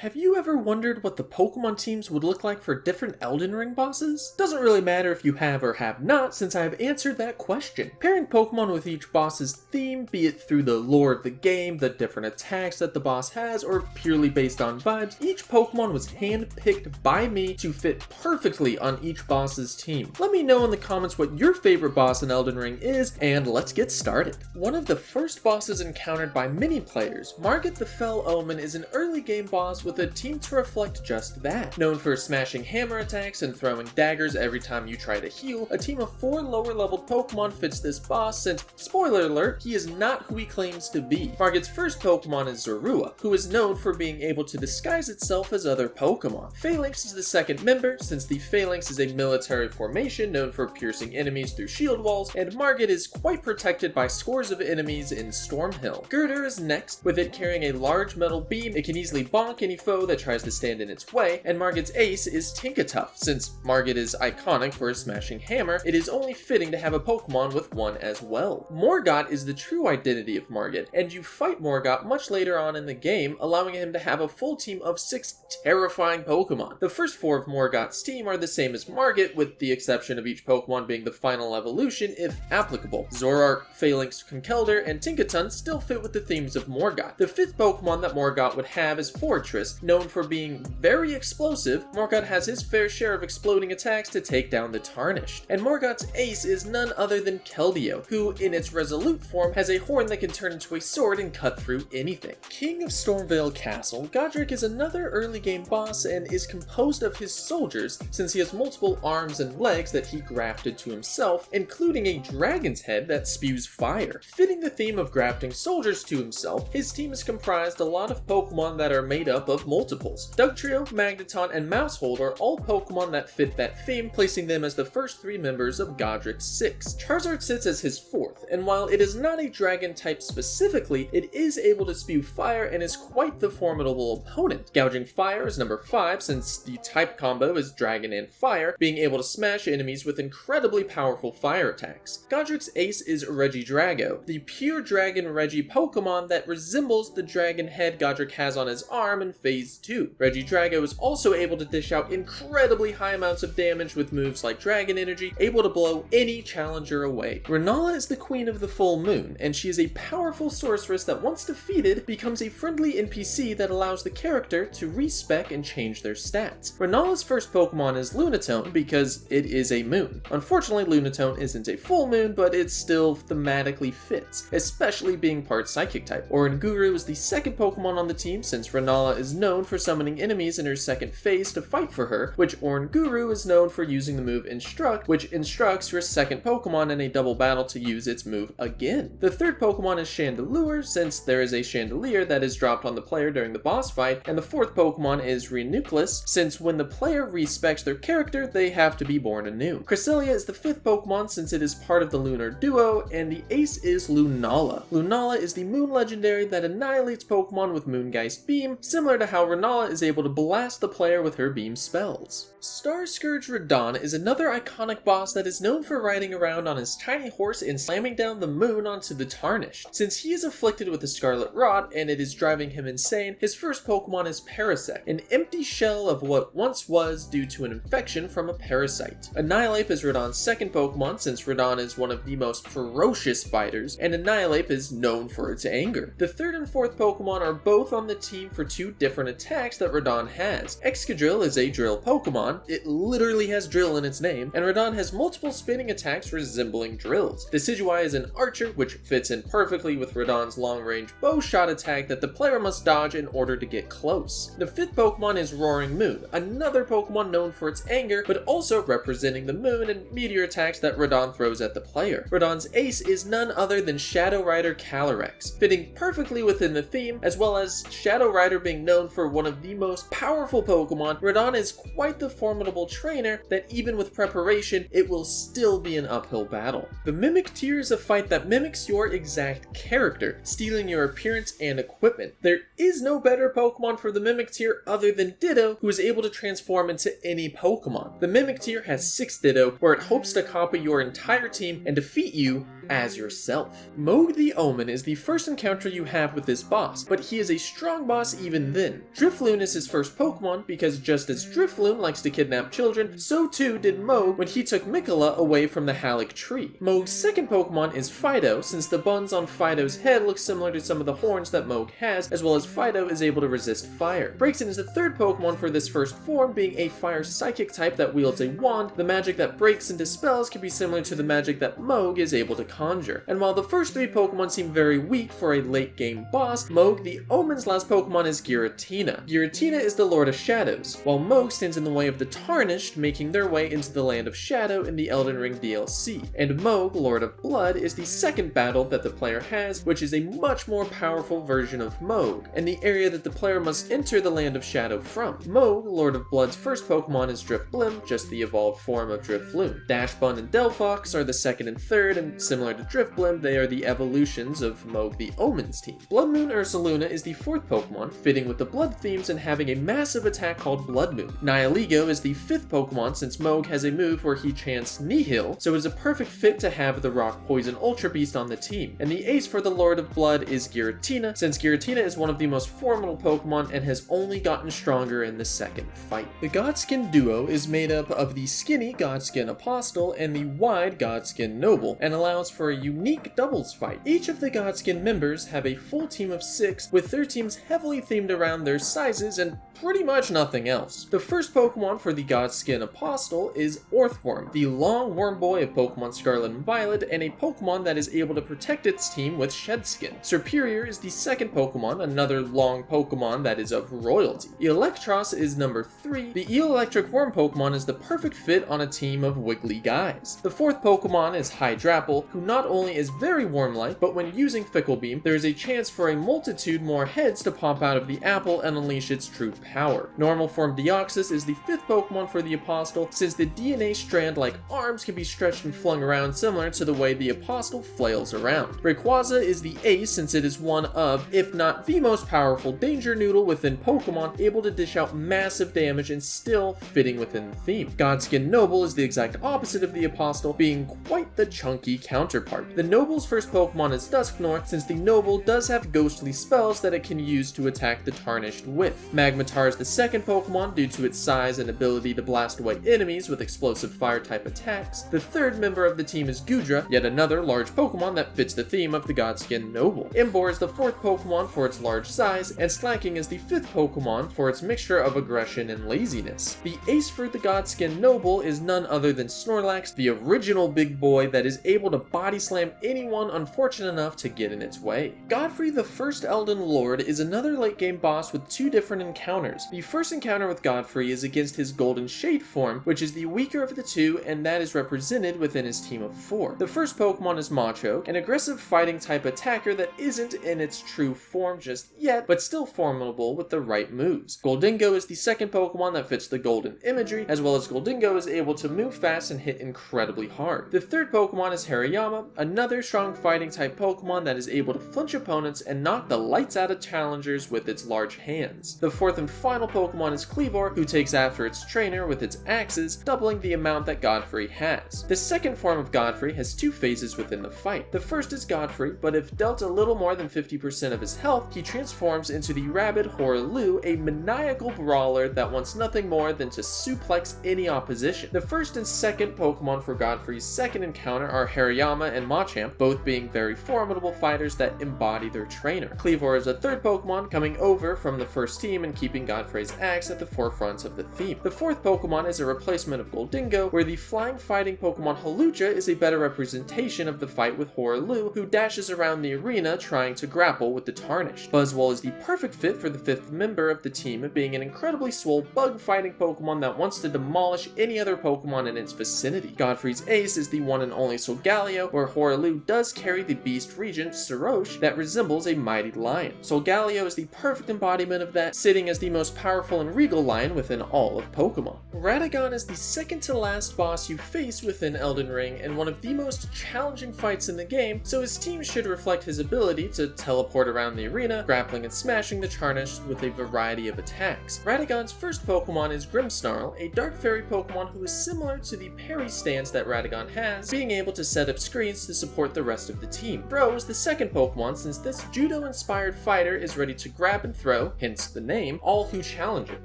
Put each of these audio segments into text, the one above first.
Have you ever wondered what the Pokemon teams would look like for different Elden Ring bosses? Doesn't really matter if you have or have not, since I have answered that question. Pairing Pokemon with each boss's theme, be it through the lore of the game, the different attacks that the boss has, or purely based on vibes, each Pokemon was hand-picked by me to fit perfectly on each boss's team. Let me know in the comments what your favorite boss in Elden Ring is, and let's get started. One of the first bosses encountered by many players, Margit the Fell Omen, is an early game boss with a team to reflect just that. Known for smashing hammer attacks and throwing daggers every time you try to heal, a team of 4 lower leveled Pokemon fits this boss since, spoiler alert, he is not who he claims to be. Margit's first Pokemon is Zorua, who is known for being able to disguise itself as other Pokemon. Phalanx is the second member, since the Phalanx is a military formation known for piercing enemies through shield walls, and Margit is quite protected by scores of enemies in Stormhill. Girder is next, with it carrying a large metal beam. It can easily bonk any foe that tries to stand in its way, and Margit's ace is Tinkatuff. Since Margit is iconic for his smashing hammer, it is only fitting to have a Pokemon with one as well. Morgott is the true identity of Margit, and you fight Morgott much later on in the game, allowing him to have a full team of 6 terrifying Pokemon. The first 4 of Morgott's team are the same as Margit, with the exception of each Pokemon being the final evolution if applicable. Zoroark, Phalanx, Conkeldurr, and Tinkaton still fit with the themes of Morgott. The 5th Pokemon that Morgott would have is Fortress. Known for being very explosive, Morgott has his fair share of exploding attacks to take down the Tarnished. And Morgott's ace is none other than Keldeo, who in its Resolute form has a horn that can turn into a sword and cut through anything. King of Stormveil Castle, Godrick is another early game boss and is composed of his soldiers, since he has multiple arms and legs that he grafted to himself, including a dragon's head that spews fire. Fitting the theme of grafting soldiers to himself, his team is comprised a lot of Pokemon that are made up of multiples. Dugtrio, Magneton, and Maushold are all Pokemon that fit that theme, placing them as the first 3 members of Godrick's 6. Charizard sits as his 4th, and while it is not a dragon type specifically, it is able to spew fire and is quite the formidable opponent. Gouging Fire is number 5, since the type combo is dragon and fire, being able to smash enemies with incredibly powerful fire attacks. Godrick's ace is Regidrago, the pure dragon Regi Pokemon that resembles the dragon head Godrick has on his arm in Phase 2. Regidrago is also able to dish out incredibly high amounts of damage with moves like Dragon Energy, able to blow any challenger away. Rennala is the queen of the full moon, and she is a powerful sorceress that once defeated becomes a friendly NPC that allows the character to respec and change their stats. Rennala's first Pokemon is Lunatone because it is a moon. Unfortunately, Lunatone isn't a full moon, but it still thematically fits, especially being part psychic type. Oranguru is the second Pokemon on the team, since Rennala is known for summoning enemies in her second phase to fight for her, which Oranguru is known for using the move Instruct, which instructs your second Pokemon in a double battle to use its move again. The third Pokemon is Chandelure, since there is a chandelier that is dropped on the player during the boss fight, and the 4th Pokemon is Reuniclus, since when the player respecs their character, they have to be born anew. Cresselia is the 5th Pokemon since it is part of the Lunar Duo, and the ace is Lunala. Lunala is the moon legendary that annihilates Pokemon with Moongeist Beam, similar to how Rennala is able to blast the player with her beam spells. Starscourge Radahn is another iconic boss that is known for riding around on his tiny horse and slamming down the moon onto the Tarnished. Since he is afflicted with a scarlet rot and it is driving him insane, his first Pokemon is Parasect, an empty shell of what once was due to an infection from a parasite. Annihilape is Radahn's second Pokemon, since Radahn is one of the most ferocious fighters, and Annihilape is known for its anger. The 3rd and 4th Pokemon are both on the team for 2 different attacks that Radahn has. Excadrill is a drill Pokemon. It literally has drill in its name, and Radahn has multiple spinning attacks resembling drills. Decidueye is an archer, which fits in perfectly with Radahn's long-range bow shot attack that the player must dodge in order to get close. The 5th Pokemon is Roaring Moon, another Pokemon known for its anger, but also representing the moon and meteor attacks that Radahn throws at the player. Radahn's ace is none other than Shadow Rider Calyrex, fitting perfectly within the theme, as well as Shadow Rider being known for one of the most powerful Pokemon. Radahn is quite the formidable trainer that even with preparation, it will still be an uphill battle. The Mimic Tier is a fight that mimics your exact character, stealing your appearance and equipment. There is no better Pokemon for the Mimic Tier other than Ditto, who is able to transform into any Pokemon. The Mimic Tier has 6 Ditto, where it hopes to copy your entire team and defeat you as yourself. Mohg the Omen is the first encounter you have with this boss, but he is a strong boss even then. Drifloon is his first Pokemon because just as Drifloon likes to kidnap children, so too did Mohg when he took Miquella away from the Halic tree. Mohg's second Pokemon is Fido, since the buns on Fido's head look similar to some of the horns that Mohg has, as well as Fido is able to resist fire. Braixen is the third Pokemon for this first form, being a fire psychic type that wields a wand. The magic that breaks and dispels can be similar to the magic that Mohg is able to conjure. And while the first three Pokemon seem very weak for a late game boss, Mohg the Omen's last Pokemon is Giratina. Giratina is the Lord of Shadows, while Mohg stands in the way of the Tarnished, making their way into the Land of Shadow in the Elden Ring DLC. And Mohg, Lord of Blood, is the second battle that the player has, which is a much more powerful version of Mohg, and the area that the player must enter the Land of Shadow from. Mohg, Lord of Blood's first Pokemon is Drifblim, just the evolved form of Drifloon. Dachsbun and Delphox are the second and third, and similar to Drifblim, they are the evolutions of Mohg the Omen's team. Blood Moon Ursaluna is the fourth Pokemon, fitting with the blood themes and having a massive attack called Blood Moon. Nihilego is the fifth Pokemon since Mohg has a move where he chants Nihil, so it is a perfect fit to have the Rock Poison Ultra Beast on the team. And the ace for the Lord of Blood is Giratina, since Giratina is one of the most formidable Pokemon and has only gotten stronger in the second fight. The Godskin Duo is made up of the skinny Godskin Apostle and the wide Godskin Noble, and allows for a unique doubles fight. Each of the Godskin members have a full team of 6, with their teams heavily themed around their sizes and pretty much nothing else. The first Pokemon for the Godskin Apostle is Orthworm, the long worm boy of Pokemon Scarlet and Violet, and a Pokemon that is able to protect its team with Shedskin. Serperior is the second Pokemon, another long Pokemon that is of royalty. Eelektross is number 3. The Electric Worm Pokemon is the perfect fit on a team of wiggly guys. The fourth Pokemon is Hydrapple, who not only is very worm-like, but when using Fickle Beam, there is a chance for a multitude more heads to pop out of the apple and unleash its true power. Normal form Deoxys is the fifth Pokemon for the Apostle, since the DNA strand-like arms can be stretched and flung around similar to the way the Apostle flails around. Rayquaza is the ace, since it is one of, if not the most powerful Danger Noodle within Pokemon, able to dish out massive damage and still fitting within the theme. Godskin Noble is the exact opposite of the Apostle, being quite the chunky counterpart. The Noble's first Pokemon is Dusknoir, since the Noble does have ghostly spells that it can use to attack the Tarnished with. Magmar is the second Pokemon due to its size and ability to blast away enemies with explosive fire-type attacks. The third member of the team is Goodra, yet another large Pokemon that fits the theme of the Godskin Noble. Emboar is the fourth Pokemon for its large size, and Slaking is the fifth Pokemon for its mixture of aggression and laziness. The ace for the Godskin Noble is none other than Snorlax, the original big boy that is able to body slam anyone unfortunate enough to get in its way. Godfrey, the first Elden Lord, is another late game boss with two different encounters. The first encounter with Godfrey is against his Golden Shade form, which is the weaker of the two, and that is represented within his team of 4. The first Pokemon is Machoke, an aggressive fighting type attacker that isn't in its true form just yet, but still formidable with the right moves. Goldingo is the second Pokemon that fits the golden imagery, as well as Goldingo is able to move fast and hit incredibly hard. The third Pokemon is Hariyama, another strong fighting type Pokemon that is able to flinch opponents and knock the lights out of challengers with its large hands. The fourth and final Pokemon is Kleavor, who takes after its trainer with its axes, doubling the amount that Godfrey has. The second form of Godfrey has 2 phases within the fight. The first is Godfrey, but if dealt a little more than 50% of his health, he transforms into the rabid Hoaraloo, a maniacal brawler that wants nothing more than to suplex any opposition. The first and second Pokemon for Godfrey's second encounter are Hariyama and Machamp, both being very formidable fighters that embody their trainer. Kleavor is a third Pokemon, coming over from the first team and keeping Godfrey's axe at the forefront of the theme. The fourth Pokemon is a replacement of Goldingo, where the flying fighting Pokemon Hawlucha is a better representation of the fight with Hoaraloo, who dashes around the arena trying to grapple with the Tarnished. Buzzwole is the perfect fit for the fifth member of the team, being an incredibly swole bug fighting Pokemon that wants to demolish any other Pokemon in its vicinity. Godfrey's ace is the one and only Solgaleo, where Hoaraloo does carry the beast regent Sirosh that resembles a mighty lion. Solgaleo is the perfect embodiment of that, sitting as the most powerful and regal lion within all of Pokemon. Radagon is the second to last boss you face within Elden Ring and one of the most challenging fights in the game, so his team should reflect his ability to teleport around the arena, grappling and smashing the Tarnished with a variety of attacks. Radagon's first Pokemon is Grimmsnarl, a dark fairy Pokemon who is similar to the parry stance that Radagon has, being able to set up screens to support the rest of the team. Throw is the second Pokemon since this judo-inspired fighter is ready to grab and throw, hence the name, all who challenge it.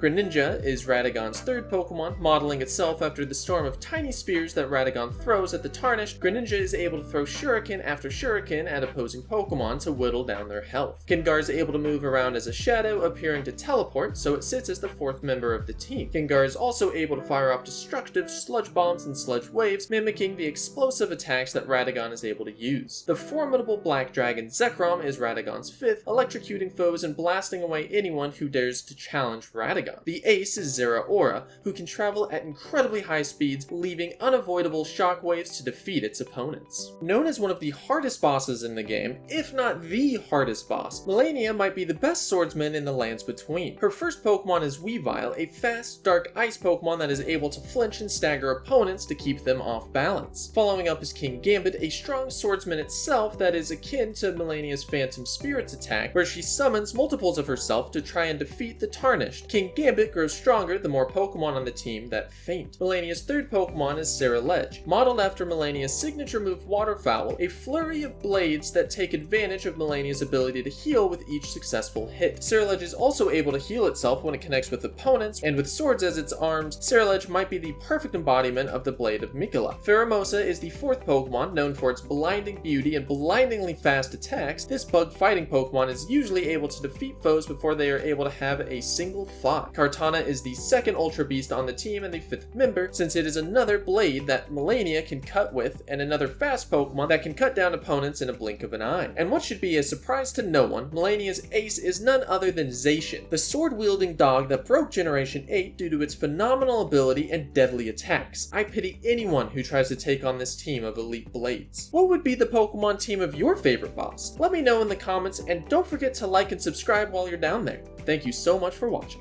Greninja is Radagon's third Pokemon, modeling itself after the storm of tiny spears that Radagon throws at the Tarnished. Greninja is able to throw shuriken after shuriken at opposing Pokemon to whittle down their health. Gengar is able to move around as a shadow, appearing to teleport, so it sits as the fourth member of the team. Gengar is also able to fire off destructive sludge bombs and sludge waves, mimicking the explosive attacks that Radagon is able to use. The formidable black dragon Zekrom is Radagon's fifth, electrocuting foes and blasting away anyone who dares to challenge Radagon. The ace is Zeraora, who can travel at incredibly high speeds, leaving unavoidable shockwaves to defeat its opponents. Known as one of the hardest bosses in the game, if not the hardest boss, Malenia might be the best swordsman in the lands between. Her first Pokemon is Weavile, a fast, dark ice Pokemon that is able to flinch and stagger opponents to keep them off balance. Following up is King Gambit, a strong swordsman itself that is akin to Malenia's Phantom Spirit's attack, where she summons multiples of herself to try and defeat the Tarnished. King Gambit grows stronger the more Pokemon on the team that faint. Malenia's third Pokemon is Ceruledge, modeled after Malenia's signature move Waterfowl, a flurry of blades that take advantage of Malenia's ability to heal with each successful hit. Ceruledge is also able to heal itself when it connects with opponents, and with swords as its arms, Ceruledge might be the perfect embodiment of the blade of Miquella. Pheromosa is the fourth Pokemon, known for its blinding beauty and blindingly fast attacks. This bug fighting Pokemon is usually able to defeat foes before they are able to have a single thought. Kartana is the second Ultra Beast on the team and the fifth member, since it is another blade that Malenia can cut with, and another fast Pokemon that can cut down opponents in a blink of an eye. And what should be a surprise to no one, Malenia's ace is none other than Zacian, the sword-wielding dog that broke Generation 8 due to its phenomenal ability and deadly attacks. I pity anyone who tries to take on this team of elite blades. What would be the Pokemon team of your favorite boss? Let me know in the comments, and don't forget to like and subscribe while you're down there. Thank you so much for watching.